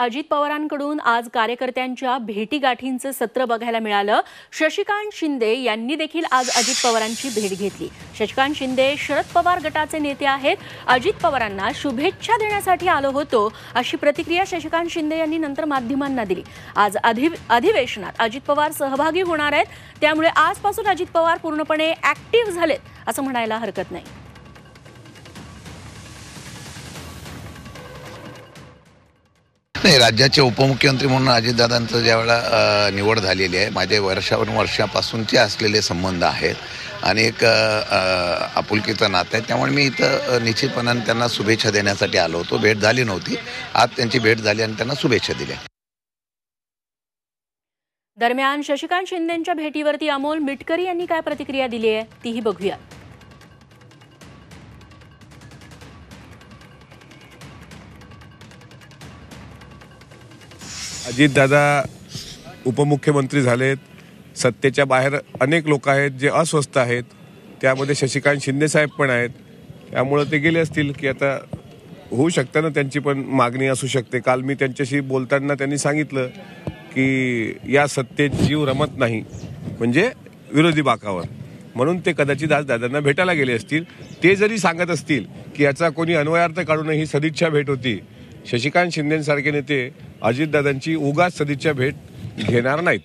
अजित पवारांकडून आज कार्यकर्त्यांच्या भेटीगाठींचं सत्र बघायला मिळालं। शशिकांत शिंदे यांनी देखील आज अजित पवारांची भेट घेतली। शशिकांत शिंदे शरद पवार गटाचे नेते आहेत। अजित पवारांना शुभेच्छा देण्यासाठी आलो होतो अशी प्रतिक्रिया शशिकांत शिंदे यांनी नंतर माध्यमांना दिली। आज अधिवेशनात अजित पवार सहभागी होणार आहेत, त्यामुळे आजपासून अजित पवार पूर्णपणे ऍक्टिव्ह झालेत असं म्हणायला हरकत नाही। नाही, राज्याचे उपमुख्यमंत्री म्हणून अजितदादांचं ज्यावेळेला निवड झालेली आहे, माझे वर्षापासूनचे असलेले संबंध आहेत आणि एक आपुलकीचं नातं आहे, त्यामुळे मी इथं निश्चितपणाने त्यांना शुभेच्छा देण्यासाठी आलो होतो। भेट झाली नव्हती, आज त्यांची भेट झाली आणि त्यांना शुभेच्छा दिल्या। दरम्यान शशिकांत शिंदेंच्या भेटीवरती अमोल मिटकरी यांनी काय प्रतिक्रिया दिली आहे तीही बघूया। अजितदादा उपमुख्यमंत्री झालेत, सत्तेच्या बाहेर अनेक लोक आहेत जे अस्वस्थ आहेत, त्यामध्ये शशिकांत शिंदे साहेब पण आहेत, त्यामुळे ते गेले असतील की आता होऊ शकतं ना, त्यांची पण मागणी असू शकते। काल मी त्यांच्याशी बोलताना त्यांनी सांगितलं की या सत्तेत जीव रमत नाही, म्हणजे विरोधी बाकावर, म्हणून ते कदाचित आज दादांना भेटायला गेले असतील। ते जरी सांगत असतील की याचा कोणी अन्वयार्थ काढू नये, ही सदिच्छा भेट होती, शशिकांत शिंदेसारखे नेते अजितदादांची उगाच सदिच्छा भेट घेणार नाहीत।